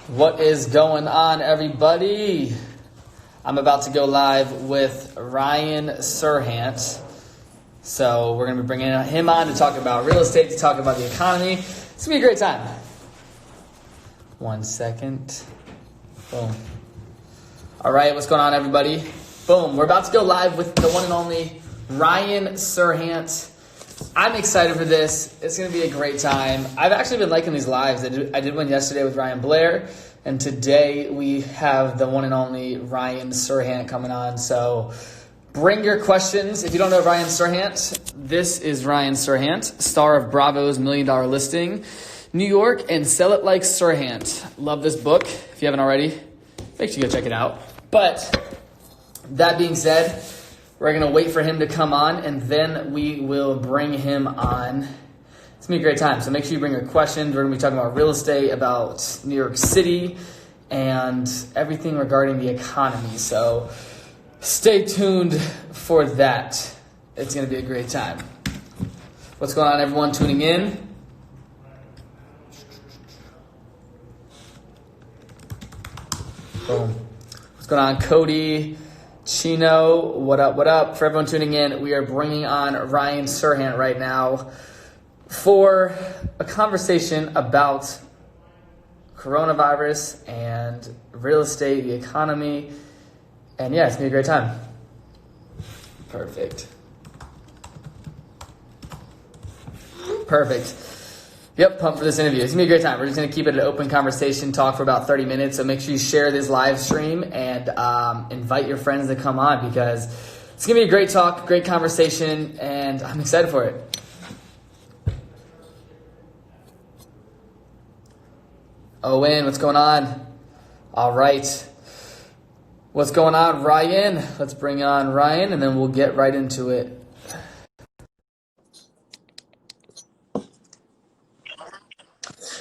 What is going on, everybody? I'm about to go live with Ryan Serhant. So we're going to be bringing him on to talk about real estate, to talk about the economy. It's going to be a great time. 1 second. Boom. All right, what's going on, everybody? Boom. We're about to go live with the one and only Ryan Serhant. I'm excited for this. It's going to be a great time. I've actually been liking these lives. I did one yesterday with Ryan Blair, and today we have the one and only Ryan Serhant coming on. So bring your questions. If you don't know Ryan Serhant, this is Ryan Serhant, star of Bravo's $1 Million Listing, New York, and Sell It Like Serhant. Love this book. If you haven't already, make sure you go check it out. But that being said, we're going to wait for him to come on, and then we will bring him on. It's going to be a great time. So make sure you bring your questions. We're going to be talking about real estate, about New York City, and everything regarding the economy. So stay tuned for that. It's going to be a great time. What's going on, everyone tuning in? Boom. What's going on, Cody? Chino, what up, what up? For everyone tuning in, we are bringing on Ryan Serhant right now for a conversation about coronavirus and real estate, the economy, and yeah, it's going to be a great time. Perfect. Yep, pumped for this interview. It's going to be a great time. We're just going to keep it an open conversation, talk for about 30 minutes. So make sure you share this live stream and invite your friends to come on, because it's going to be a great talk, great conversation, and I'm excited for it. Owen, what's going on? All right. What's going on, Ryan? Let's bring on Ryan, and then we'll get right into it.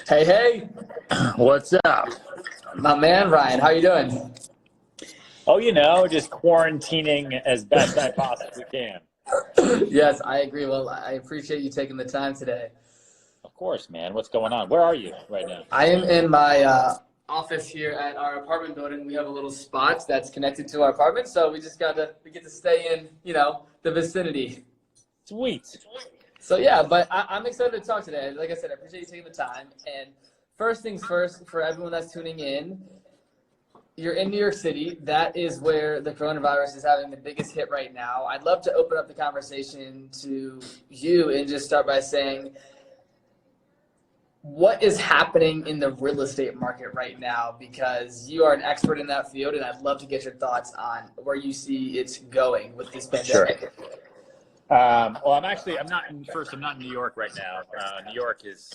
Hey. What's up? My man, Ryan. How you doing? Oh, just quarantining as best I possibly can. Yes, I agree. Well, I appreciate you taking the time today. Of course, man. What's going on? Where are you right now? I am in my office here at our apartment building. We have a little spot that's connected to our apartment, so we get to stay in, the vicinity. Sweet. So yeah, but I'm excited to talk today. Like I said, I appreciate you taking the time. And first things first, for everyone that's tuning in, you're in New York City. That is where the coronavirus is having the biggest hit right now. I'd love to open up the conversation to you and just start by saying, what is happening in the real estate market right now? Because you are an expert in that field, and I'd love to get your thoughts on where you see it's going with this pandemic. Sure. Well, I'm not in New York right now. New York is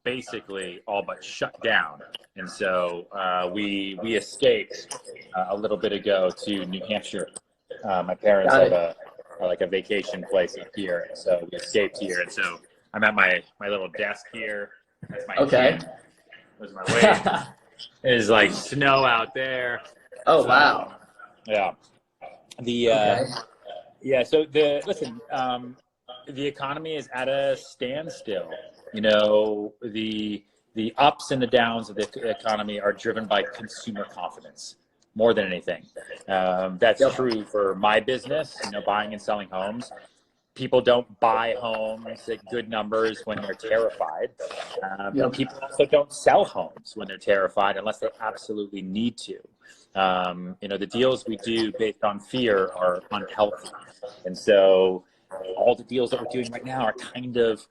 basically all but shut down. And so we escaped a little bit ago to New Hampshire. My parents have a vacation place up here. So we escaped here. And so I'm at my little desk here. That's my gym. There's my weight. There's like snow out there. Oh, so, wow. Yeah. Yeah, so the economy is at a standstill. The ups and the downs of the economy are driven by consumer confidence more than anything. That's true for my business, buying and selling homes. People don't buy homes at good numbers when they're terrified. People also don't sell homes when they're terrified unless they absolutely need to. The deals we do based on fear are unhealthy. And so all the deals that we're doing right now are kind of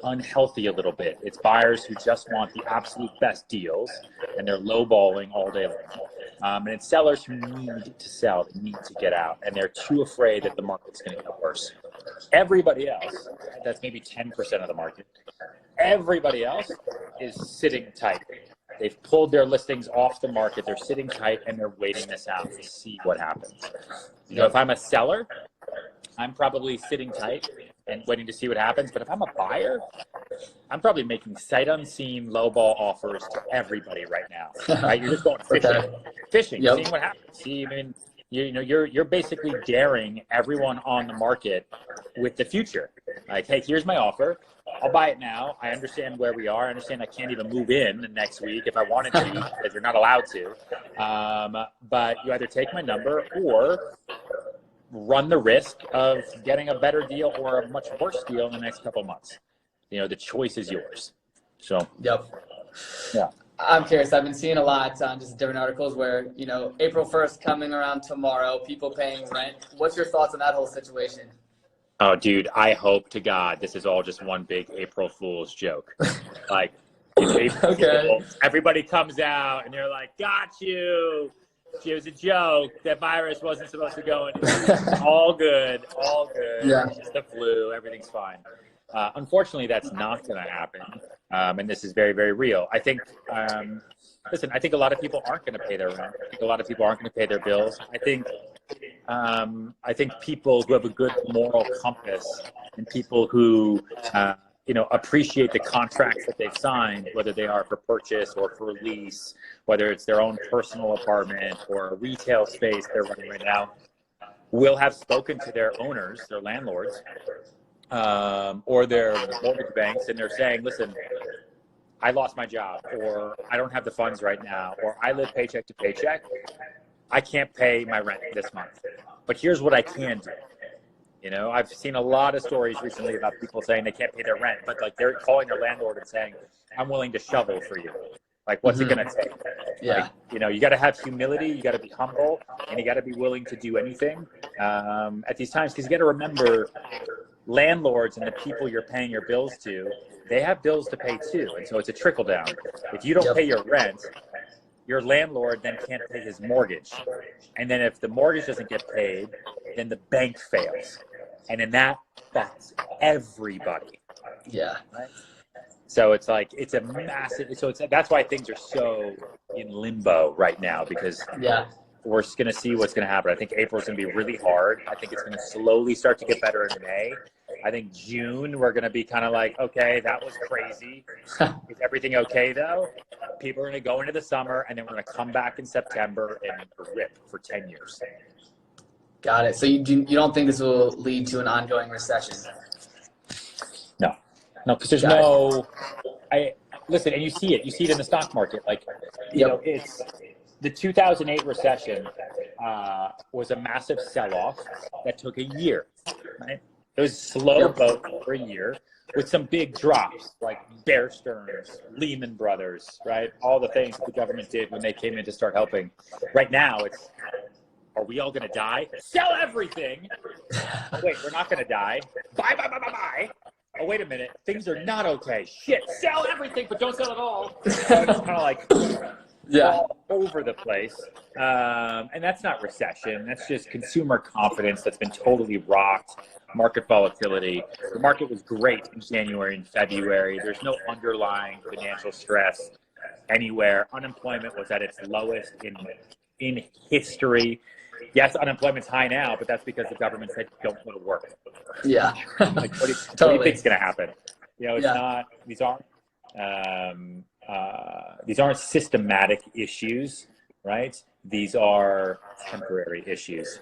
unhealthy a little bit. It's buyers who just want the absolute best deals, and they're lowballing all day long. And it's sellers who need to sell, they need to get out, and they're too afraid that the market's going to get worse. Everybody else, that's maybe 10% of the market, everybody else is sitting tight. They've pulled their listings off the market. They're sitting tight, and they're waiting this out to see what happens. If I'm a seller, I'm probably sitting tight and waiting to see what happens. But if I'm a buyer, I'm probably making sight unseen lowball offers to everybody right now. Right? You're just going fishing, seeing what happens. you're basically daring everyone on the market with the future. Like, hey, here's my offer. I'll buy it now. I understand where we are. I understand I can't even move in next week if I wanted to, because you're not allowed to. But you either take my number or run the risk of getting a better deal or a much worse deal in the next couple of months. The choice is yours. So, Yep. Yeah. I'm curious. I've been seeing a lot on just different articles where, April 1st coming around tomorrow, people paying rent. What's your thoughts on that whole situation? Oh, dude, I hope to God this is all just one big April Fool's joke. Like, April Fools, everybody comes out and they're like, got you. It was a joke. That virus wasn't supposed to go anywhere. All good. Yeah. It's just the flu. Everything's fine. Unfortunately, that's not going to happen. And this is very, very real. I think, listen, I think a lot of people aren't going to pay their rent. I think a lot of people aren't going to pay their bills. I think people who have a good moral compass and people who, appreciate the contracts that they've signed, whether they are for purchase or for lease, whether it's their own personal apartment or a retail space they're running right now, will have spoken to their owners, their landlords, or their mortgage banks, and they're saying, listen, I lost my job, or I don't have the funds right now, or I live paycheck to paycheck. I can't pay my rent this month, but here's what I can do. I've seen a lot of stories recently about people saying they can't pay their rent, but like they're calling their landlord and saying, I'm willing to shovel for you. Like, what's it going to take? Yeah. Like, you got to have humility, you got to be humble, and you got to be willing to do anything at these times, because you got to remember, landlords and the people you're paying your bills to, they have bills to pay too. And so it's a trickle down. If you don't pay your rent, your landlord then can't pay his mortgage. And then if the mortgage doesn't get paid, then the bank fails. And then that fucks everybody. Yeah. Right? So it's like, it's a massive, that's why things are so in limbo right now, because we're going to see what's going to happen. I think April's going to be really hard. I think it's going to slowly start to get better in May. I think June, we're going to be kind of like, okay, that was crazy. Is everything okay, though? People are going to go into the summer, and then we're going to come back in September and rip for 10 years. Got it. So you don't think this will lead to an ongoing recession? No, because there's listen, and you see it in the stock market. Like, it's the 2008 recession was a massive sell-off that took a year, right? It was slow boat for a year with some big drops like Bear Stearns, Lehman Brothers, right? All the things that the government did when they came in to start helping. Right now, it's, are we all going to die? Sell everything. Oh, wait, we're not going to die. Buy. Oh, wait a minute. Things are not okay. Shit, sell everything, but don't sell it all. So it's kind of like all over the place. And that's not recession. That's just consumer confidence that's been totally rocked. Market volatility. The market was great in January and February. There's no underlying financial stress anywhere. Unemployment was at its lowest in history. Yes, unemployment's high now, but that's because the government said don't go to work. Yeah. Like, what do you think's going to happen? It's not. These aren't systematic issues, right? These are temporary issues.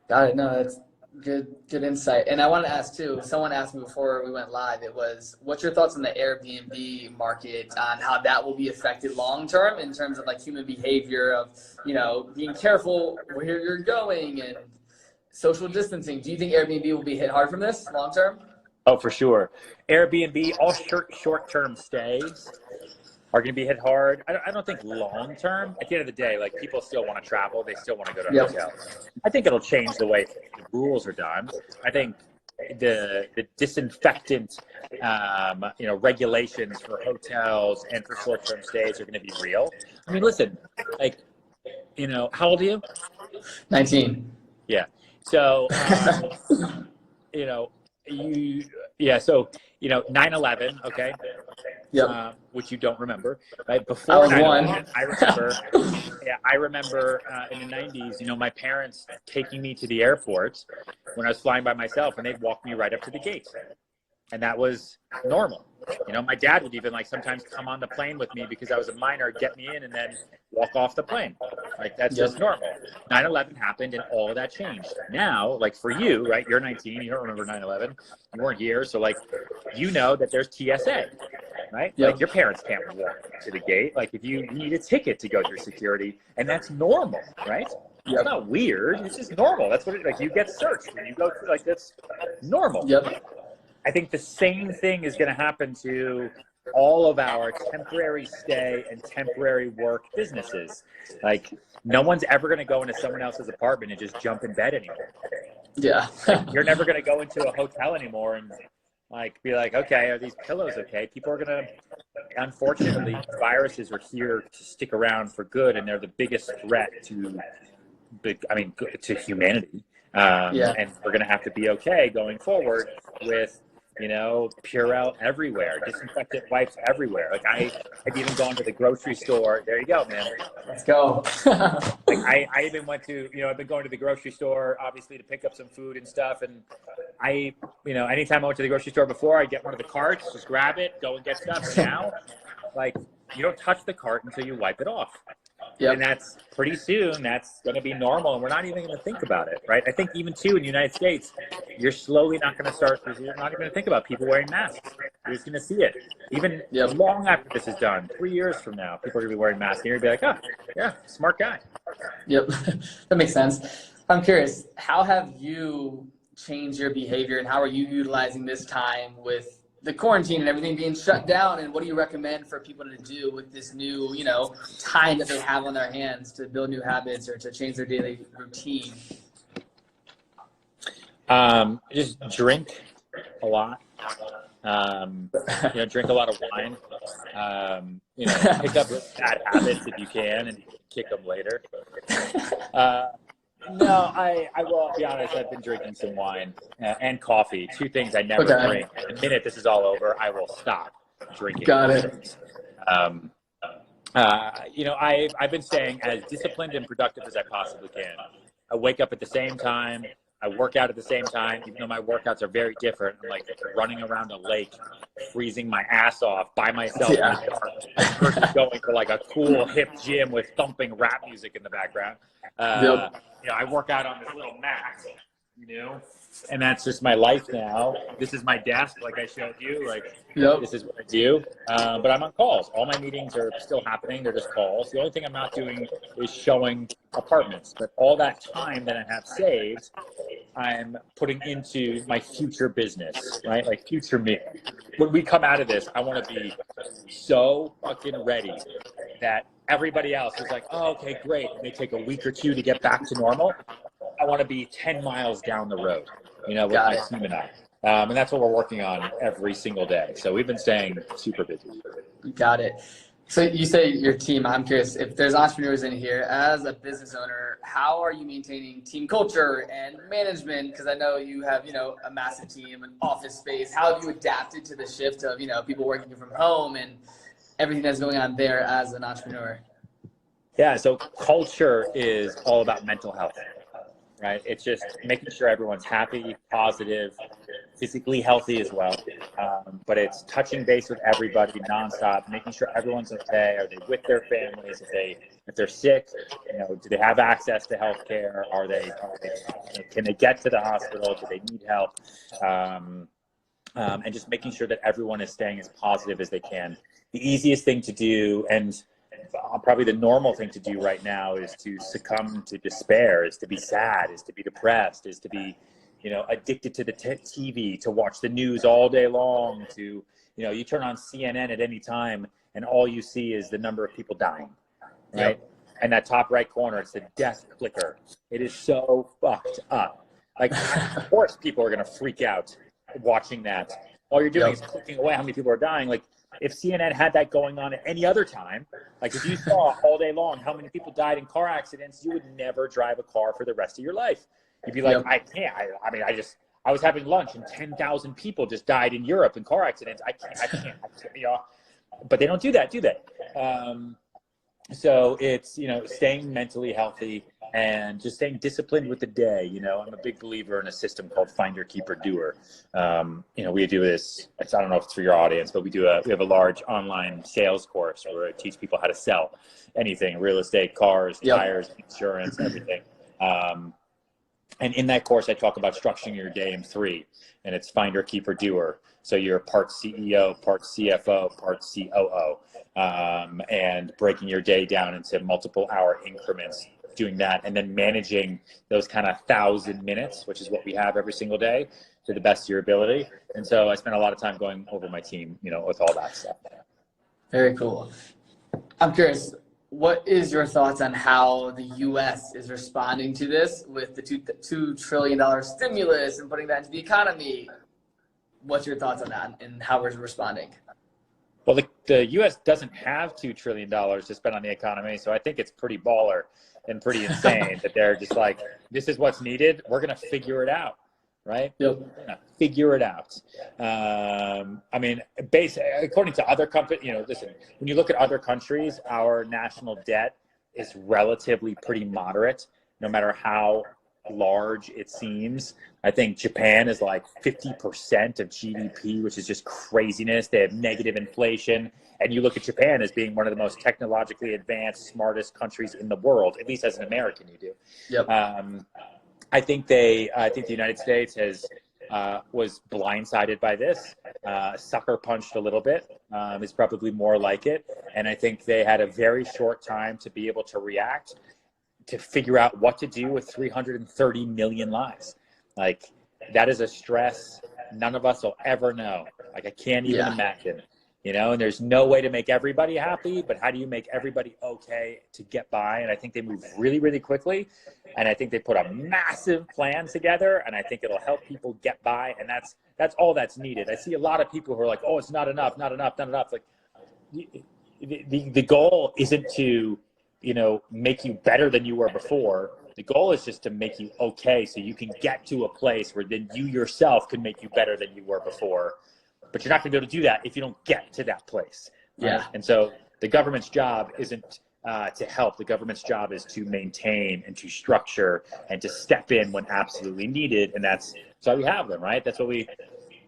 Got it. No, that's good insight. And I want to ask too, someone asked me before we went live, it was, what's your thoughts on the Airbnb market, on how that will be affected long term in terms of like human behavior of, being careful where you're going and social distancing? Do you think Airbnb will be hit hard from this long term? Oh, for sure. Airbnb, all short-term stays are going to be hit hard. I don't think long term. At the end of the day, like, people still want to travel. They still want to go to hotels. I think it'll change the way the rules are done. I think the disinfectant, regulations for hotels and for short-term stays are going to be real. I mean, listen, like, how old are you? 19. Yeah. So, 9/11, okay? Yep. Which you don't remember, right? Before 9/11, I remember in the 90s, my parents taking me to the airport when I was flying by myself, and they'd walk me right up to the gate. And that was normal. You know, my dad would even like sometimes come on the plane with me because I was a minor, get me in, and then walk off the plane. Like, that's just normal. 9/11 happened and all of that changed. Now, like for you, right, you're 19, you don't remember 9/11, you weren't here. So like, you know that there's TSA, right? Like your parents can't walk to the gate. Like if you need a ticket to go through security, and that's normal, right? It's not weird. It's just normal. That's what it, like, you get searched when you go through, like, that's normal. I think the same thing is going to happen to all of our temporary stay and temporary work businesses. Like, no one's ever going to go into someone else's apartment and just jump in bed anymore. Like, you're never going to go into a hotel anymore and like be like, okay, are these pillows okay? People are going to, unfortunately, viruses are here to stick around for good, and they're the biggest threat to, to humanity. And we're going to have to be okay going forward with, you know, Purell everywhere, disinfectant wipes everywhere. Like I've even gone to the grocery store. There you go, man. Let's go. Like I even went to, you know, I've been going to the grocery store obviously to pick up some food and stuff. And I, you know, anytime I went to the grocery store before, I get one of the carts, just grab it, go and get stuff. And now, like, you don't touch the cart until you wipe it off. And that's pretty soon, that's going to be normal. And we're not even going to think about it, right? I think even too in the United States, you're slowly not going to start, you're not even going to think about people wearing masks. You're just going to see it. Even long after this is done, 3 years from now, people are going to be wearing masks. And you're going to be like, oh, yeah, smart guy. That makes sense. I'm curious, how have you changed your behavior and how are you utilizing this time with the quarantine and everything being shut down, and what do you recommend for people to do with this new, you know, time that they have on their hands to build new habits or to change their daily routine? Just drink a lot. You know, drink a lot of wine. You know, pick up bad habits if you can and kick them later. No, I will be honest. I've been drinking some wine and coffee. Two things I never drink. The minute this is all over, I will stop drinking. Got it. You know, I've been staying as disciplined and productive as I possibly can. I wake up at the same time. I work out at the same time, even though my workouts are very different. I'm like running around a lake, freezing my ass off by myself in the dark, versus going to like a cool hip gym with thumping rap music in the background. You know, I work out on this little mat, you know, and that's just my life now. This is my desk, like I showed you. Like, this is what I do. But I'm on calls. All my meetings are still happening. They're just calls. The only thing I'm not doing is showing apartments. But all that time that I have saved, I'm putting into my future business, right? Like future me. When we come out of this, I want to be so fucking ready that everybody else is like, oh, okay, great. It may take a week or two to get back to normal. I want to be 10 miles down the road, you know, with my team and I. And that's what we're working on every single day. So we've been staying super busy. Got it. So you say your team. I'm curious, if there's entrepreneurs in here, as a business owner, how are you maintaining team culture and management? Because I know you have, you know, a massive team and office space. How have you adapted to the shift of, you know, people working from home and everything that's going on there as an entrepreneur? Yeah, so culture is all about mental health, right? It's just making sure everyone's happy, positive, physically healthy as well. But it's touching base with everybody nonstop, making sure everyone's okay. Are they with their families? If they're sick, you know, do they have access to healthcare? Can they get to the hospital? Do they need help? And just making sure that everyone is staying as positive as they can. The easiest thing to do, and probably the normal thing to do right now, is to succumb to despair, is to be sad, is to be depressed, is to be, you know, addicted to the TV, to watch the news all day long, to, you know, you turn on CNN at any time and all you see is the number of people dying, right? And that top right corner, it's the death clicker. It is so fucked up. Like, of course people are going to freak out watching that. All you're doing is clicking away how many people are dying. Like, if CNN had that going on at any other time, like if you saw all day long how many people died in car accidents, you would never drive a car for the rest of your life. You'd be like, I can't. I was having lunch and 10,000 people just died in Europe in car accidents. I can't, you know. But they don't do that, do they? So it's, you know, staying mentally healthy, and just staying disciplined with the day. You know, I'm a big believer in a system called Finder, Keeper, Doer. You know, we do this, I don't know if it's for your audience, but we have a large online sales course where I teach people how to sell anything: real estate, cars, tires, insurance, everything. And in that course, I talk about structuring your day in 3, and it's Finder, Keeper, Doer. So you're part CEO, part CFO, part COO, and breaking your day down into multiple hour increments, doing that, and then managing those kind of 1,000 minutes, which is what we have every single day, to the best of your ability. And so I spent a lot of time going over my team, you know, with all that stuff. Very cool. I'm curious, what is your thoughts on how the U.S. is responding to this with the $2 trillion stimulus and putting that into the economy? What's your thoughts on that and how we're responding? Well, the U.S. doesn't have $2 trillion to spend on the economy, so I think it's pretty baller and pretty insane that they're just like, this is what's needed. We're going to figure it out, right? Yep. We're going to figure it out. I mean, according to other companies, you know, listen, when you look at other countries, our national debt is relatively pretty moderate, no matter how large it seems. I think Japan is like 50% of GDP, which is just craziness. They have negative inflation. And you look at Japan as being one of the most technologically advanced, smartest countries in the world, at least as an American you do. Yep. I think the United States was blindsided by this, sucker punched a little bit, is probably more like it. And I think they had a very short time to be able to react, to figure out what to do with 330 million lives. Like, that is a stress none of us will ever know. Like, I can't even imagine, you know, and there's no way to make everybody happy, but how do you make everybody okay to get by? And I think they move really, really quickly. And I think they put a massive plan together, and I think it'll help people get by. And that's all that's needed. I see a lot of people who are like, oh, it's not enough, not enough, not enough. Like, the goal isn't to, you know, make you better than you were before. The goal is just to make you okay, so you can get to a place where then you yourself can make you better than you were before. But you're not going to be able to do that if you don't get to that place. Right? Yeah. And so the government's job isn't to help. The government's job is to maintain and to structure and to step in when absolutely needed. And that's why we have them, right? That's what we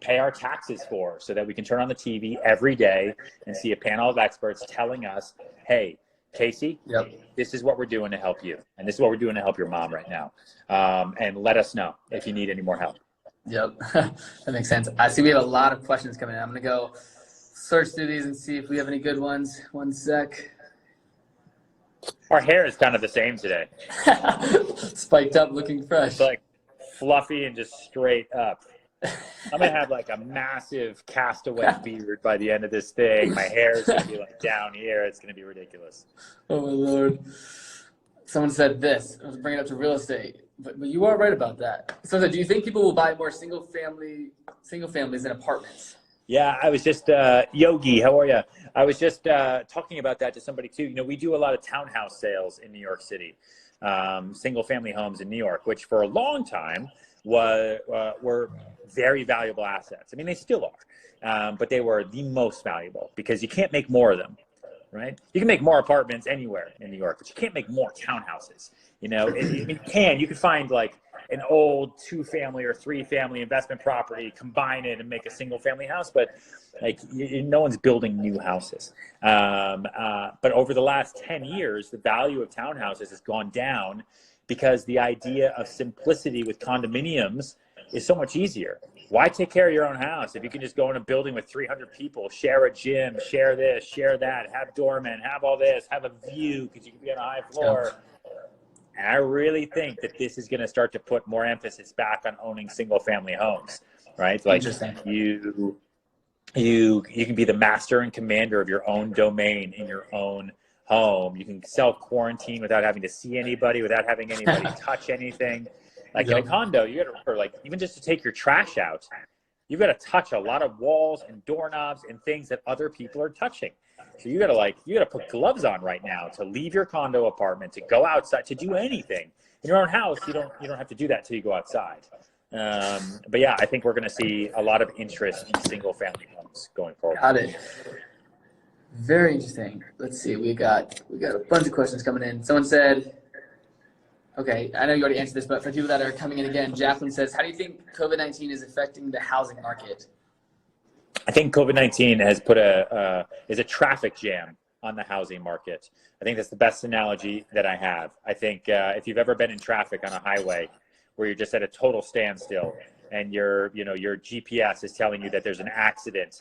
pay our taxes for, so that we can turn on the TV every day and see a panel of experts telling us, hey, Casey, this is what we're doing to help you. And this is what we're doing to help your mom right now. And let us know if you need any more help. Yep. That makes sense. I see we have a lot of questions coming in. I'm going to go search through these and see if we have any good ones. One sec. Our hair is kind of the same today. Spiked up, looking fresh. It's like fluffy and just straight up. I'm going to have like a massive castaway beard by the end of this thing. My hair is going to be like down here. It's going to be ridiculous. Oh, my Lord. Someone said this. I was bringing it up to real estate. But you are right about that. So do you think people will buy more single families than apartments? Yeah, I was just, Yogi, how are you? I was just talking about that to somebody too. You know, we do a lot of townhouse sales in New York City, single family homes in New York, which for a long time were very valuable assets. I mean, they still are, but they were the most valuable because you can't make more of them, right? You can make more apartments anywhere in New York, but you can't make more townhouses. You know, you can find like an old 2-family or 3-family investment property, combine it and make a single family house, but like no one's building new houses. But over the last 10 years, the value of townhouses has gone down because the idea of simplicity with condominiums is so much easier. Why take care of your own house if you can just go in a building with 300 people, share a gym, share this, share that, have doormen, have all this, have a view because you can be on a high floor. And I really think that this is going to start to put more emphasis back on owning single family homes, right? Like you can be the master and commander of your own domain in your own home. You can self-quarantine without having to see anybody, without having anybody touch anything. Like in a condo, you got to, or like even just to take your trash out, you've got to touch a lot of walls and doorknobs and things that other people are touching. So you got to put gloves on right now to leave your condo apartment, to go outside, to do anything. In your own house, you don't have to do that till you go outside. But yeah, I think we're going to see a lot of interest in single family homes going forward. Got it. Very interesting. Let's see. We got a bunch of questions coming in. Someone said, Okay, I know you already answered this, but for people that are coming in again, Jacqueline says, how do you think COVID-19 is affecting the housing market? I think COVID-19 has put is a traffic jam on the housing market. I think that's the best analogy that I have. I think if you've ever been in traffic on a highway where you're just at a total standstill and your GPS is telling you that there's an accident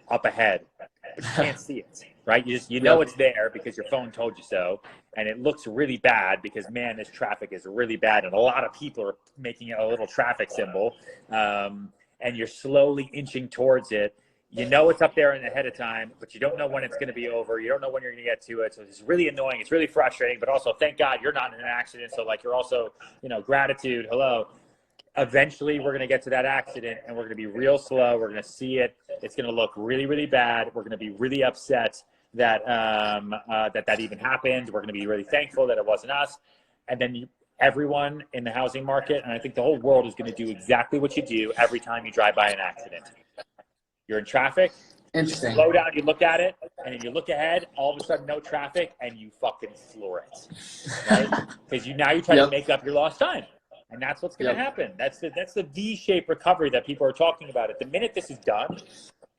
up ahead, but you can't see it, right? You know it's there because your phone told you so, and it looks really bad because, man, this traffic is really bad, and a lot of people are making it a little traffic symbol, and you're slowly inching towards it. You know it's up there ahead of time, but you don't know when it's going to be over. You don't know when you're going to get to it. So it's really annoying. It's really frustrating, but also thank God you're not in an accident. So like you're also, gratitude, hello. Eventually we're going to get to that accident and we're going to be real slow. We're going to see it. It's going to look really, really bad. We're going to be really upset that that even happened. We're going to be really thankful that it wasn't us. And then everyone in the housing market, and I think the whole world is going to do exactly what you do every time you drive by an accident. You're in traffic. Interesting. Slow down, you look at it, and then you look ahead, all of a sudden no traffic, and you fucking floor it, right? Because now you're trying to make up your lost time. And that's what's going to happen. That's the V-shaped recovery that people are talking about. At the minute this is done,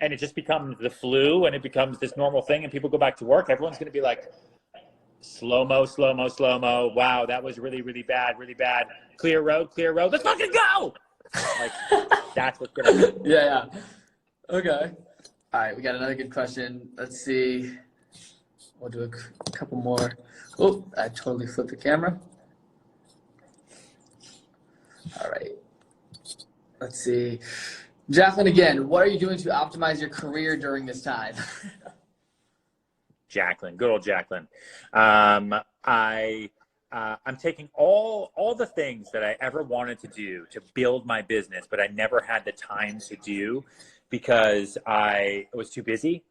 and it just becomes the flu, and it becomes this normal thing, and people go back to work, everyone's going to be like, slow-mo, slow-mo, slow-mo. Wow, that was really, really bad, really bad. Clear road, let's fucking go! Like, that's what's going to happen. Yeah. Okay. All right, we got another good question. Let's see. We'll do a couple more. Oh, I totally flipped the camera. All right. Let's see. Jacqueline, again, what are you doing to optimize your career during this time? Jacqueline, good old Jacqueline. I'm taking all the things that I ever wanted to do to build my business, but I never had the time to do because I was too busy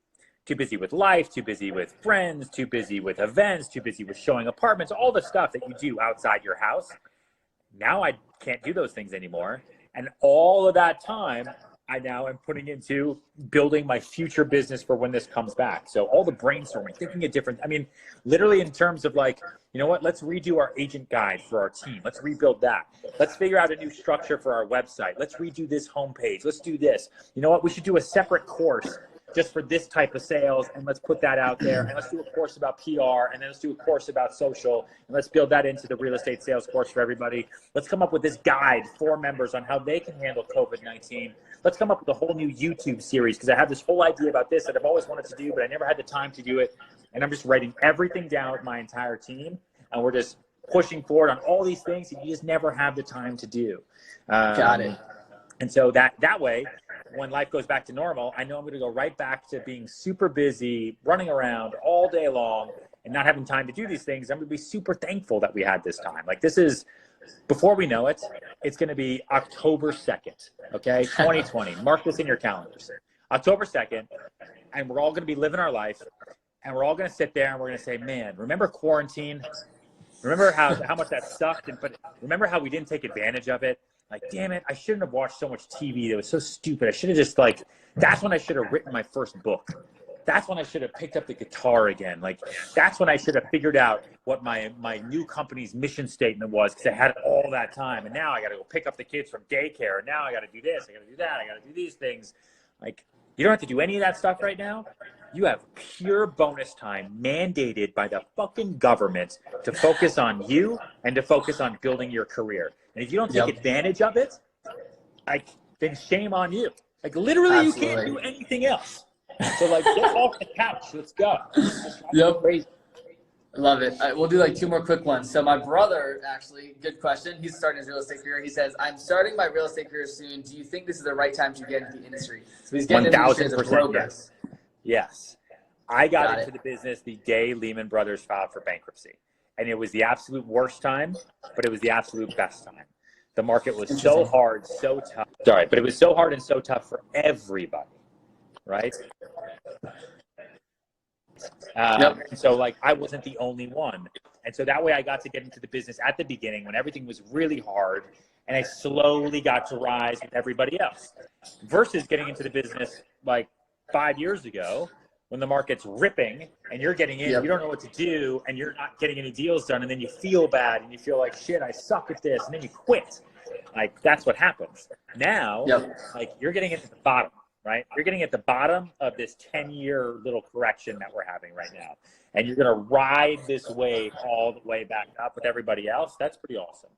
with life, too busy with friends, too busy with events, too busy with showing apartments, all the stuff that you do outside your house. Now I can't do those things anymore. And all of that time, I now am putting into building my future business for when this comes back. So all the brainstorming, thinking of different, literally in terms of like, you know what, let's redo our agent guide for our team. Let's rebuild that. Let's figure out a new structure for our website. Let's redo this homepage. Let's do this. You know what, we should do a separate course just for this type of sales, and let's put that out there, and let's do a course about PR, and then let's do a course about social, and let's build that into the real estate sales course for everybody. Let's come up with this guide for members on how they can handle COVID-19. Let's come up with a whole new YouTube series, because I have this whole idea about this that I've always wanted to do, but I never had the time to do it, and I'm just writing everything down with my entire team, and we're just pushing forward on all these things that you just never have the time to do. Got it. And so that way, when life goes back to normal, I know I'm going to go right back to being super busy, running around all day long and not having time to do these things. I'm going to be super thankful that we had this time. Like this is, before we know it, it's going to be October 2nd, okay? 2020. Mark this in your calendars. October 2nd, and we're all going to be living our life, and we're all going to sit there and we're going to say, man, remember quarantine? Remember how much that sucked? But remember how we didn't take advantage of it? Like, damn it, I shouldn't have watched so much TV. It was so stupid. I should have just that's when I should have written my first book. That's when I should have picked up the guitar again. Like, that's when I should have figured out what my new company's mission statement was, because I had all that time. And now I got to go pick up the kids from daycare. And now I got to do this. I got to do that. I got to do these things. Like, you don't have to do any of that stuff right now. You have pure bonus time mandated by the fucking government to focus on you and to focus on building your career. And if you don't take advantage of it, then shame on you. Like, literally, Absolutely. You can't do anything else. So, get off the couch. Let's go. Yep. Crazy. Love it. We'll do 2 more quick ones. So my brother, actually, good question. He's starting his real estate career. He says, I'm starting my real estate career soon. Do you think this is the right time to get into the industry? So he's getting into the industry as a broker. Yes. I got into the business the day Lehman Brothers filed for bankruptcy. And it was the absolute worst time, but it was the absolute best time. The market was so hard, so tough. Sorry, but it was so hard and so tough for everybody, right? So I wasn't the only one. And so that way I got to get into the business at the beginning when everything was really hard, and I slowly got to rise with everybody else. Versus getting into the business 5 years ago when the market's ripping and you're getting in, Yep. you don't know what to do and you're not getting any deals done. And then you feel bad and you feel like, shit, I suck at this. And then you quit. Like, that's what happens. Now, Yep. like, you're getting at the bottom, right? You're getting at the bottom of this 10-year little correction that we're having right now. And you're going to ride this wave all the way back up with everybody else. That's pretty awesome.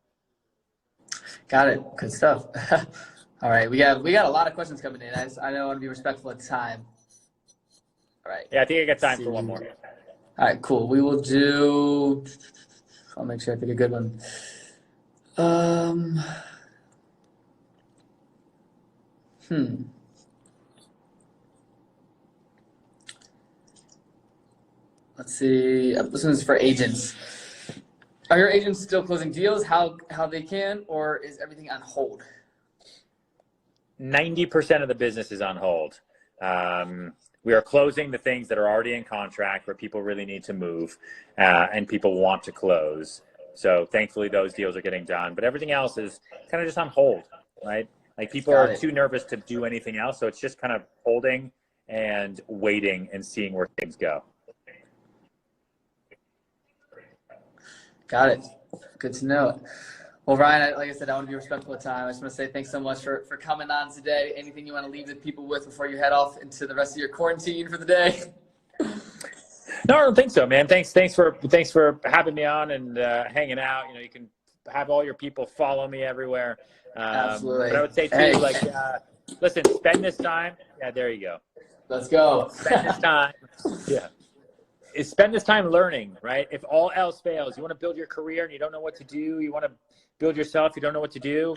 Got it. Good stuff. All right. We got a lot of questions coming in. I know I want to be respectful of time. All right. Yeah, I think I got time for one more. All right, cool. We will do, I'll make sure I pick a good one. Let's see. This one's for agents. Are your agents still closing deals? How they can, or is everything on hold? 90% of the business is on hold. We are closing the things that are already in contract where people really need to move and people want to close. So thankfully those deals are getting done, but everything else is kind of just on hold, right? Like people are too nervous to do anything else. So it's just kind of holding and waiting and seeing where things go. Got it. Good to know. Well, Ryan, like I said, I want to be respectful of time. I just want to say thanks so much for coming on today. Anything you want to leave the people with before you head off into the rest of your quarantine for the day? No, I don't think so, man. Thanks for having me on and hanging out. You know, you can have all your people follow me everywhere. Absolutely. But I would say too, listen, spend this time. Yeah, there you go. Let's go. Spend this time. Yeah. Spend this time learning, right? If all else fails, you want to build your career and you don't know what to do, you want to build yourself, you don't know what to do,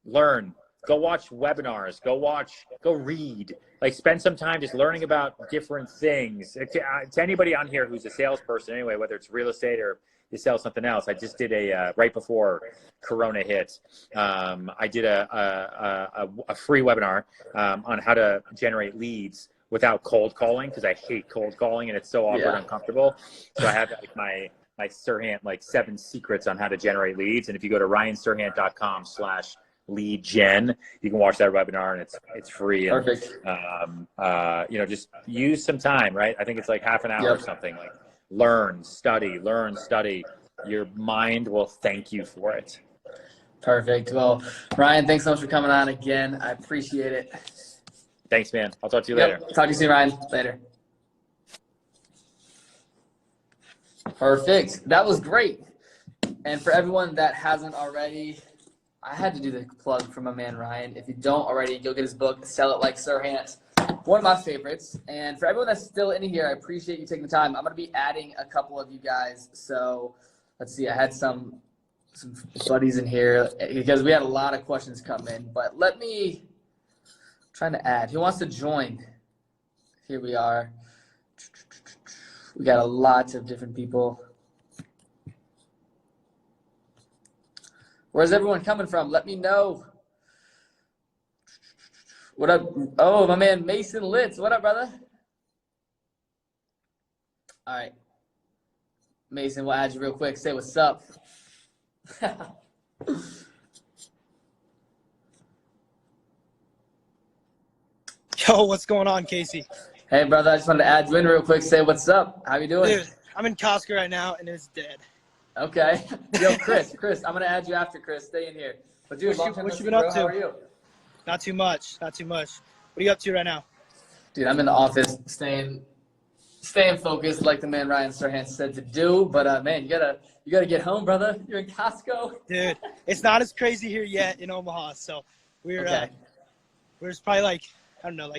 learn. Go watch webinars, go read. Like, spend some time just learning about different things. To anybody on here who's a salesperson anyway, whether it's real estate or you sell something else, I just did right before Corona hit, I did a free webinar on how to generate leads without cold calling, because I hate cold calling and it's so awkward and uncomfortable. So I have like my Serhant 7 secrets on how to generate leads. And if you go to ryanserhant.com/lead gen, you can watch that webinar and it's free. Perfect. And, just use some time, right? I think it's like half an hour or something. Like, learn, study. Your mind will thank you for it. Perfect. Well, Ryan, thanks so much for coming on again. I appreciate it. Thanks, man. I'll talk to you later. Talk to you soon, Ryan. Later. Perfect. That was great. And for everyone that hasn't already, I had to do the plug for my man Ryan. If you don't already, go get his book, Sell It Like Serhant. One of my favorites. And for everyone that's still in here, I appreciate you taking the time. I'm going to be adding a couple of you guys. So let's see. I had some buddies in here because we had a lot of questions come in. But let me trying to add. Who wants to join? Here we are. We got a lot of different people. Where's everyone coming from? Let me know. What up? Oh, my man Mason Litz. What up, brother? All right. Mason, we'll add you real quick. Say what's up. Yo, what's going on, Casey? Hey, brother, I just wanted to add you in real quick. Say what's up. How you doing? Dude, I'm in Costco right now, and it's dead. Okay. Yo, Chris, I'm going to add you after, Chris. Stay in here. But, dude, what you been up to? How are you? Not too much. What are you up to right now? Dude, I'm in the office staying focused like the man Ryan Serhant said to do. But, man, you gotta get home, brother. You're in Costco. Dude, it's not as crazy here yet in Omaha. So we're probably like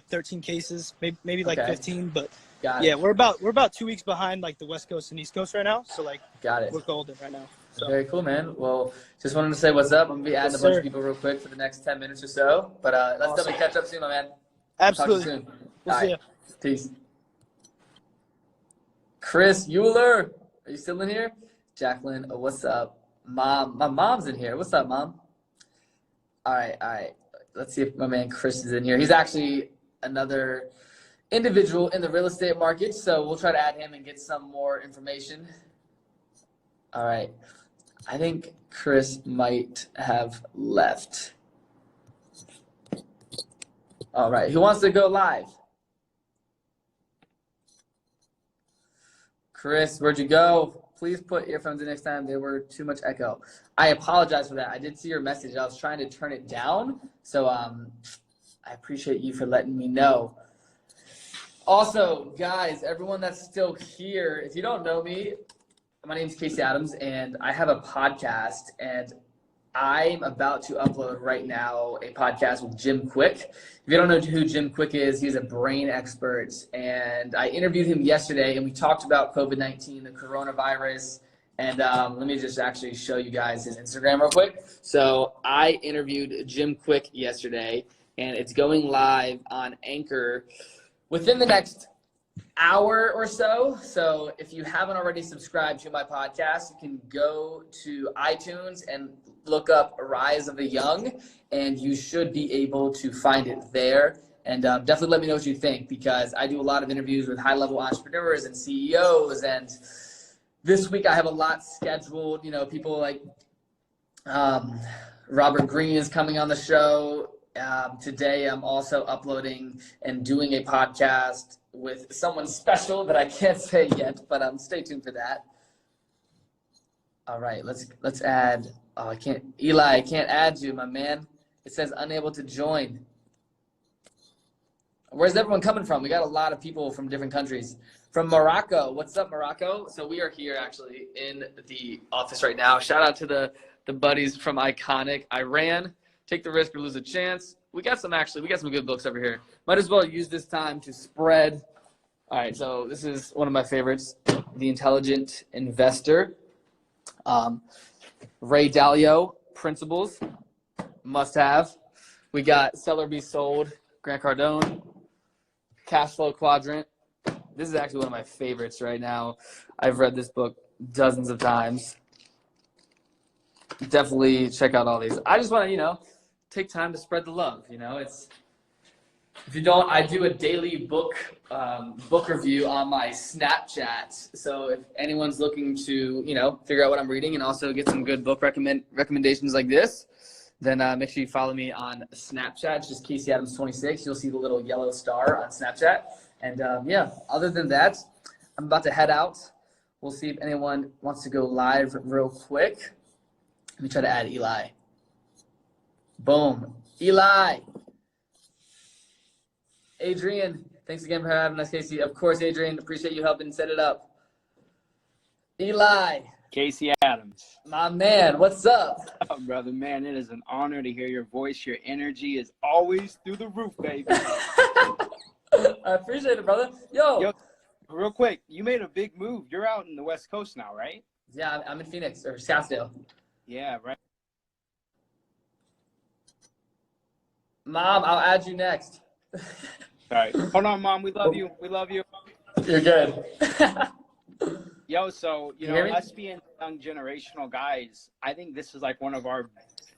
13 cases, maybe 15, but yeah, we're about 2 weeks behind like the West Coast and East Coast right now. So like, we're golden right now. So. Very cool, man. Well, just wanted to say what's up. I'm gonna be adding a bunch of people real quick for the next 10 minutes or so. But let's definitely catch up soon, my man. Absolutely. Talk to you soon. We'll see you. Peace. Chris Euler, are you still in here? Jacqueline, what's up? Mom, my mom's in here. What's up, Mom? All right. Let's see if my man Chris is in here. He's actually another individual in the real estate market, so we'll try to add him and get some more information. All right. I think Chris might have left. All right. Who wants to go live? Chris, where'd you go? Please put earphones in next time. They were too much echo. I apologize for that. I did see your message. I was trying to turn it down. So I appreciate you for letting me know. Also, guys, everyone that's still here, if you don't know me, my name is Casey Adams, and I have a podcast, and I'm about to upload right now a podcast with Jim Quick. If you don't know who Jim Quick is, he's a brain expert, and I interviewed him yesterday, and we talked about COVID-19, the coronavirus, and let me just actually show you guys his Instagram real quick. So I interviewed Jim Quick yesterday, and it's going live on Anchor within the next hour or so. So if you haven't already subscribed to my podcast, you can go to iTunes and look up Rise of the Young, and you should be able to find it there. And definitely let me know what you think, because I do a lot of interviews with high-level entrepreneurs and CEOs, and this week I have a lot scheduled. You know, people like Robert Greene is coming on the show. Today I'm also uploading and doing a podcast with someone special that I can't say yet, but stay tuned for that. All right, let's add. Oh, Eli, I can't add you, my man. It says unable to join. Where's everyone coming from? We got a lot of people from different countries. From Morocco. What's up, Morocco? So we are here actually in the office right now. Shout out to the buddies from Iconic. Iran, Take the Risk or Lose a Chance. We got some good books over here. Might as well use this time to spread. All right, so this is one of my favorites, The Intelligent Investor. Ray Dalio, Principles, must have. We got Sell or Be Sold, Grant Cardone. Cash Flow Quadrant. This is actually one of my favorites right now. I've read this book dozens of times. Definitely check out all these. I just want to, take time to spread the love. If you don't, I do a daily book review on my Snapchat. So if anyone's looking to, figure out what I'm reading and also get some good book recommendations like this, then make sure you follow me on Snapchat. It's just Casey Adams 26. You'll see the little yellow star on Snapchat. And other than that, I'm about to head out. We'll see if anyone wants to go live real quick. Let me try to add Eli. Boom. Eli. Adrian, thanks again for having us, Casey. Of course, Adrian, appreciate you helping set it up. Eli. Casey Adams. My man, what's up? Oh, brother, man, it is an honor to hear your voice. Your energy is always through the roof, baby. I appreciate it, brother. Yo, real quick, you made a big move. You're out in the West Coast now, right? Yeah, I'm in Phoenix, or Scottsdale. Yeah, right. Mom, I'll add you next. All right. Hold on, Mom. We love you. We love you. You're good. Yo, so, us being young generational guys, I think this is like one of our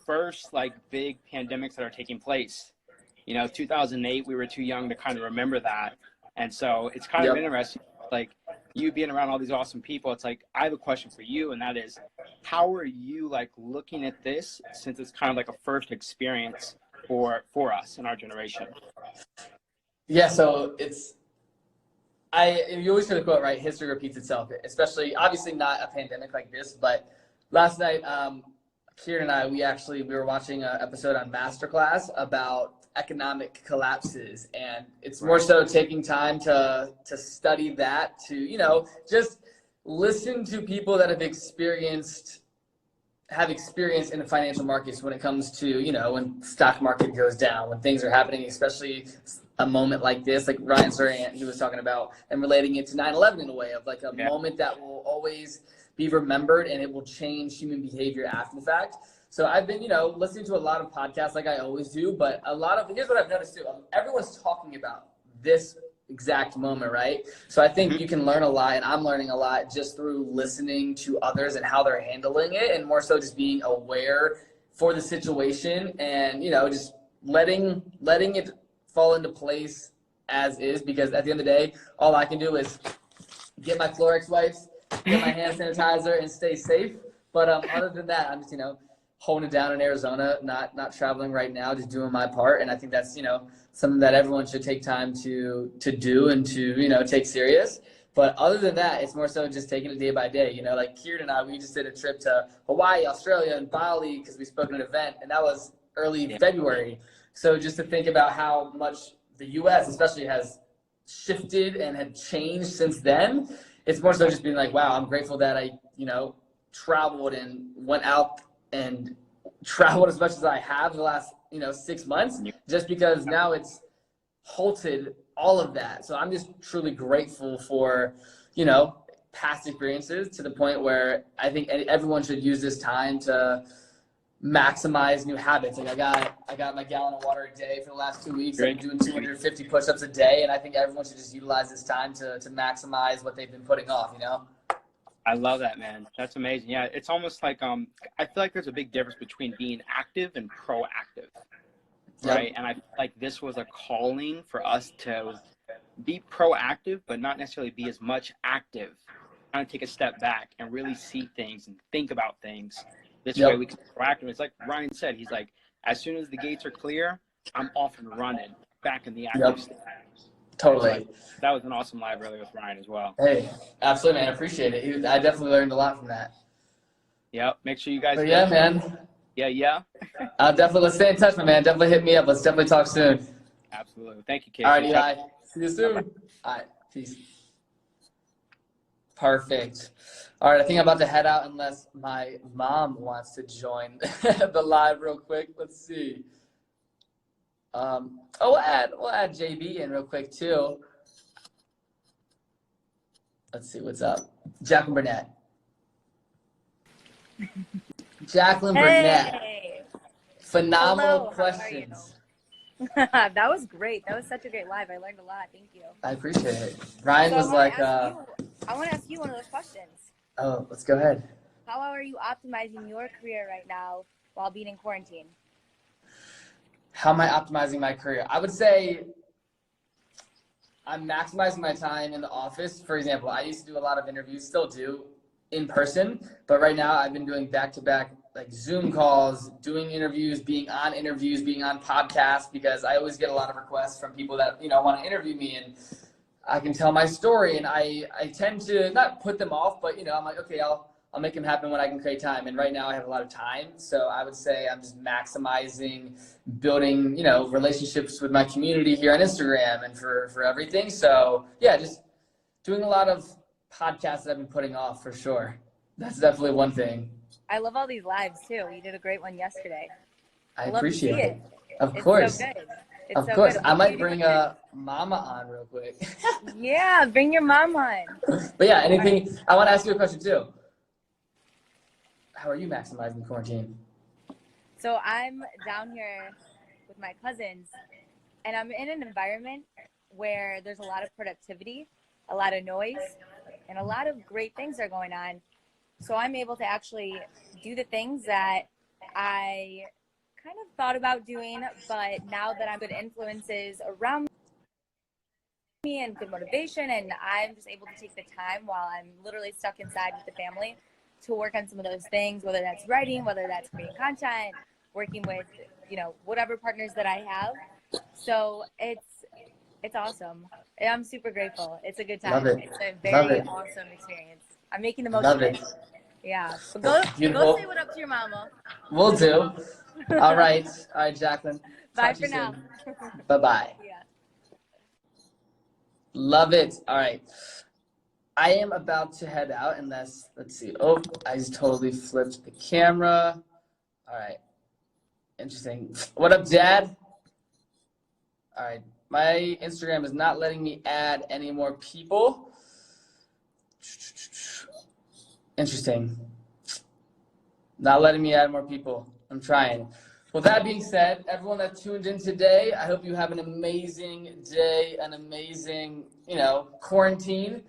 first big pandemics that are taking place. 2008, we were too young to kind of remember that. And so it's kind of interesting, you being around all these awesome people. It's I have a question for you, and that is, how are you looking at this, since it's kind of like a first experience for us in our generation? Yeah, so you always hear the quote, right? History repeats itself, especially, obviously not a pandemic like this, but last night, Kieran and I, we were watching an episode on Masterclass about economic collapses, and it's more so taking time to study that, to, just listen to people that have experience in the financial markets when it comes to, when stock market goes down, when things are happening, especially a moment like this, like Ryan Serhant, he was talking about, and relating it to 9/11 in a way of a moment that will always be remembered, and it will change human behavior after the fact. So I've been, listening to a lot of podcasts like I always do, but here's what I've noticed too. Everyone's talking about this exact moment, right? So I think you can learn a lot, and I'm learning a lot just through listening to others and how they're handling it, and more so just being aware for the situation, and just letting it fall into place as is, because at the end of the day, all I can do is get my Clorox wipes, get my hand sanitizer, and stay safe. But other than that, I'm just holding it down in Arizona, not traveling right now, just doing my part. And I think that's something that everyone should take time to do and to take serious. But other than that, it's more so just taking it day by day. You know, like Kieran and I, we just did a trip to Hawaii, Australia, and Bali because we spoke at an event, and that was early February. So just to think about how much the U.S. especially has shifted and had changed since then, it's more so just being like, wow, I'm grateful that I, traveled and went out and traveled as much as I have the last, 6 months, just because now it's halted all of that. So I'm just truly grateful for, past experiences to the point where I think everyone should use this time to maximize new habits. Like I got my gallon of water a day for the last 2 weeks. I've been doing 250 push-ups a day, and I think everyone should just utilize this time to maximize what they've been putting off, I love that, man. That's amazing. Yeah, it's almost like I feel like there's a big difference between being active and proactive, right? And I feel like this was a calling for us to be proactive, but not necessarily be as much active. Kind of take a step back and really see things and think about things. This way we can be proactive. It's like Ryan said. He's like, as soon as the gates are clear, I'm off and running back in the active state. Totally. That was an awesome live earlier with Ryan as well. Hey, absolutely, man. I appreciate it. I definitely learned a lot from that. Yep. Make sure you guys. But yeah, man. Yeah. Let's stay in touch, my man. Definitely hit me up. Let's definitely talk soon. Absolutely. Thank you, Casey. All right, Eli. See you soon. All right. Peace. Perfect. All right, I think I'm about to head out unless my mom wants to join the live real quick. Let's see. We'll add JB in real quick too. Let's see what's up. Jacqueline Burnett. Jacqueline Burnett. Phenomenal questions. That was great. That was such a great live. I learned a lot. Thank you. I appreciate it. Ryan was like, I want to ask you one of those questions. Oh, let's go ahead. How are you optimizing your career right now while being in quarantine? How am I optimizing my career? I would say I'm maximizing my time in the office. For example, I used to do a lot of interviews, still do, in person. But right now I've been doing back-to-back like Zoom calls, doing interviews, being on podcasts, because I always get a lot of requests from people that, want to interview me, and I can tell my story, and I tend to not put them off, but, I'm like, okay, I'll make them happen when I can create time. And right now I have a lot of time. So I would say I'm just maximizing building, relationships with my community here on Instagram and for everything. So yeah, just doing a lot of podcasts that I've been putting off for sure. That's definitely one thing. I love all these lives too. You did a great one yesterday. I appreciate it. Of it's course. So good. Of course. I might bring Mama on real quick. Yeah, bring your mom on. But yeah, I want to ask you a question too. How are you maximizing quarantine? So I'm down here with my cousins, and I'm in an environment where there's a lot of productivity, a lot of noise, and a lot of great things are going on. So I'm able to actually do the things that I kind of thought about doing, but now that I'm good influences around me and good motivation, and I'm just able to take the time while I'm literally stuck inside with the family to work on some of those things, whether that's writing, whether that's creating content, working with, whatever partners that I have. So it's awesome. I'm super grateful. It's a good time. It's a very awesome experience. I'm making the most of it. Yeah. So go say what up to your mama. Will do. All right, Jacqueline. Bye for now. Bye-bye. Yeah. Love it. All right. I am about to head out unless, let's see. Oh, I just totally flipped the camera. All right. Interesting. What up, Dad? All right. My Instagram is not letting me add any more people. Interesting. Not letting me add more people. I'm trying. With that being said, everyone that tuned in today, I hope you have an amazing day, an amazing, quarantine.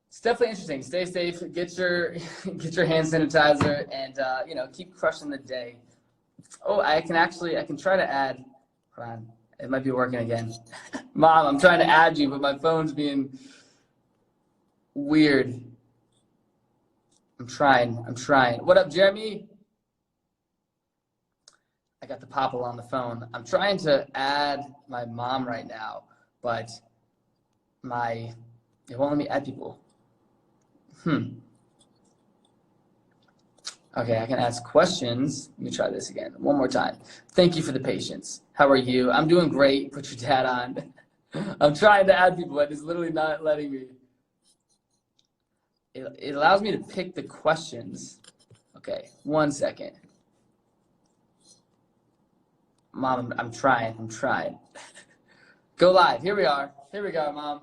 It's definitely interesting. Stay safe. Get your hand sanitizer, and keep crushing the day. Oh, I can try to add. Hold on, it might be working again. Mom, I'm trying to add you, but my phone's being weird. I'm trying. What up, Jeremy? I got the popple on the phone. I'm trying to add my mom right now, but my It won't let me add people. Okay, I can ask questions. Let me try this again. One more time. Thank you for the patience. How are you? I'm doing great. Put your dad on. I'm trying to add people, but it's literally not letting me. It allows me to pick the questions. Okay, 1 second. Mom, I'm trying. Go live. Here we are, Mom.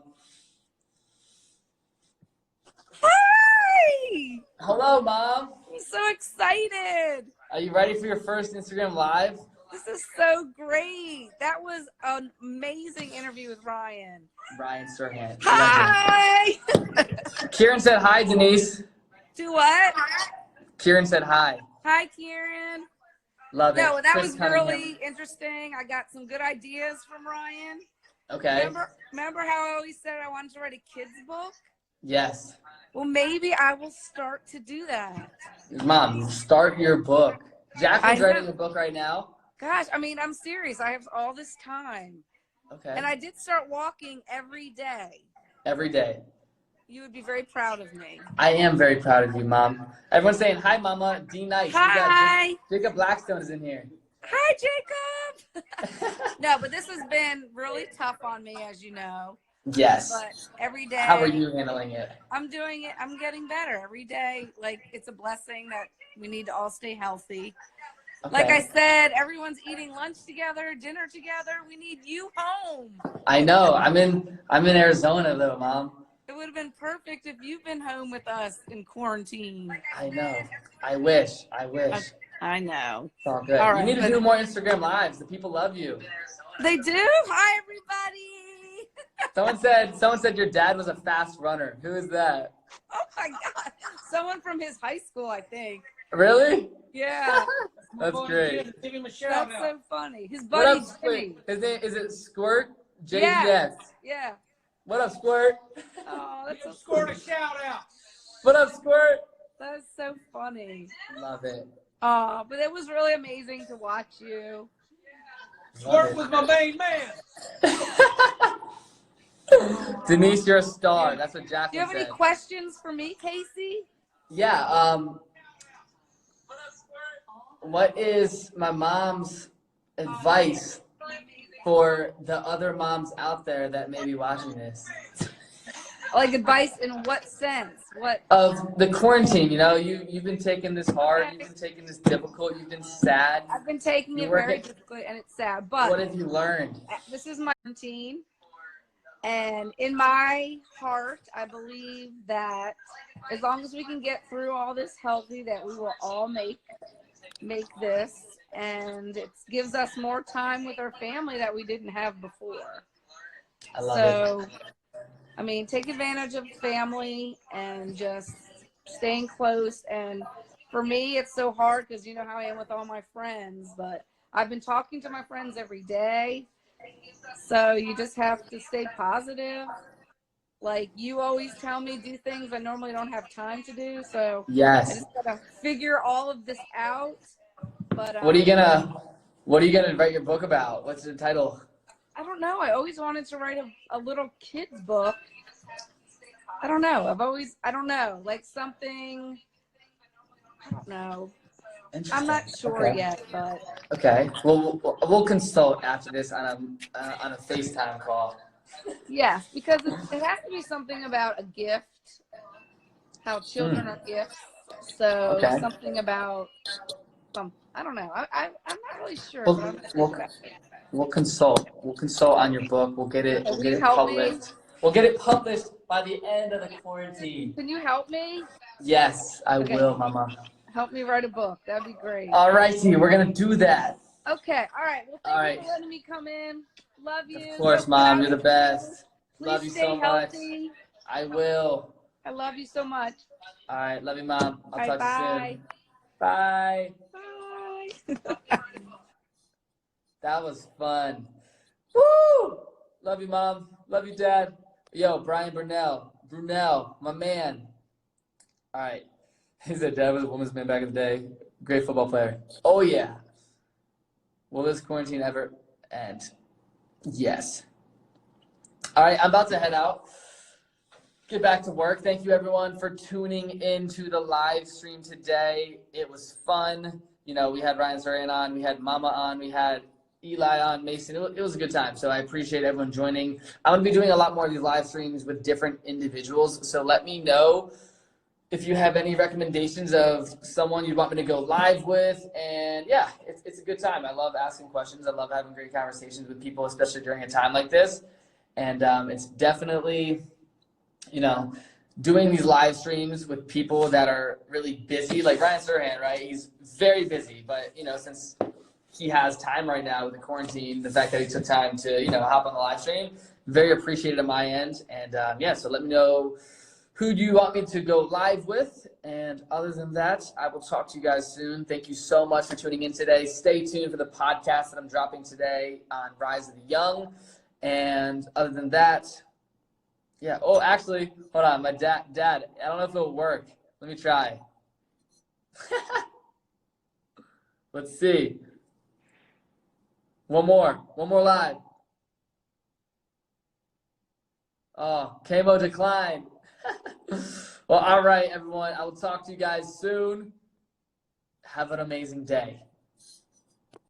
Hi! Hello, Mom. I'm so excited. Are you ready for your first Instagram Live? This is so great. That was an amazing interview with Ryan. Ryan Serhant. Hi! Kieran said hi, Denise. Do what? Kieran said hi. Hi, Kieran. Love it. No, that Chris was Cunningham. really interesting. I got some good ideas from Ryan. Okay. Remember how I always said I wanted to write a kid's book? Yes. Well, maybe I will start to do that. Mom, start your book. Jacqueline's writing a book right now. Gosh, I mean, I'm serious. I have all this time. Okay. And I did start walking every day. Every day. You would be very proud of me. I am very proud of you, Mom. Everyone's saying hi, Mama. D Nice. Hi. Jacob Blackstone is in here. Hi, Jacob. No, but this has been really tough on me, as you know. Yes. But every day. How are you handling it? I'm doing it. I'm getting better every day. Like, it's a blessing that we need to all stay healthy. Okay. Like I said, everyone's eating lunch together, dinner together. We need you home. I know. I'm in Arizona though, Mom. It would have been perfect if you've been home with us in quarantine. I know. I wish. I know. It's all good. All right, you need to do more Instagram Lives. The people love you. They do? Hi, everybody. Someone said your dad was a fast runner. Who is that? Oh, my God. Someone from his high school, I think. Really? Yeah. That's great. That's so funny. His buddy, Jimmy. His name, is it Squirt? JDS. Yeah. What up, Squirt? Oh, that's Give Squirt a shout out. What up, Squirt? That's so funny. Love it. Oh, but it was really amazing to watch you. Squirt was my main man. Denise, you're a star. That's what Jacqueline said. Do you have any questions for me, Casey? Yeah. What is my mom's advice for the other moms out there that may be watching this? Like advice in what sense? What of the quarantine? You know, you've been taking this hard. You've been taking this difficult. You've been sad. I've been taking it very difficult, and it's sad. But what have you learned? This is my quarantine, and in my heart, I believe that as long as we can get through all this healthy, that we will all make this, and it gives us more time with our family that we didn't have before. I love it. I mean, take advantage of family and just staying close. And for me, it's so hard because you know how I am with all my friends, but I've been talking to my friends every day. So you just have to stay positive. Like you always tell me do things I normally don't have time to do. So yes. I just gotta figure all of this out. But what are you gonna write your book about? What's the title? I don't know. I always wanted to write a little kid's book. I don't know. Like something, I don't know. I'm not sure yet, but. Okay. Well, we'll consult after this on a FaceTime call. Yes, because it has to be something about a gift, how children are gifts. So something about I don't know. I'm not really sure. We'll consult. We'll consult on your book. We'll get it. We'll get it published. We'll get it published by the end of the quarantine. Can you help me? Yes, I will, Mama. Help me write a book. That'd be great. All righty, we're gonna do that. Okay. All right. Well, thank you for letting me come in. Love you. Of course, Mom. You're the best. Please love you so much. I will. I love you so much. All right. Love you, Mom. I'll talk to you soon. Bye. Bye. That was fun. Woo! Love you, Mom. Love you, Dad. Yo, Brian Brunel, my man. All right. He said Dad was a woman's man back in the day. Great football player. Oh, yeah. Will this quarantine ever end? Yes. All right, I'm about to head out. get back to work. Thank you, everyone, for tuning into the live stream today. It was fun. You know, we had Ryan Serhant on, we had Mama on, we had Eli on, Mason. It was a good time. So I appreciate everyone joining. I'm going to be doing a lot more of these live streams with different individuals. So let me know if you have any recommendations of someone you'd want me to go live with. And yeah, it's a good time. I love asking questions. I love having great conversations with people, especially during a time like this. And it's definitely, you know, doing these live streams with people that are really busy, like Ryan Serhant, right? He's very busy, but, you know, since he has time right now with the quarantine, the fact that he took time to, you know, hop on the live stream, very appreciated on my end. And yeah, so let me know who do you want me to go live with. And other than that, I will talk to you guys soon. Thank you so much for tuning in today. Stay tuned for the podcast that I'm dropping today on Rise of the Young. And other than that, yeah. Oh, actually, hold on. My dad, I don't know if it'll work. Let me try. Let's see. One more live. Oh, Kamo declined. Well, all right, everyone. I will talk to you guys soon. Have an amazing day.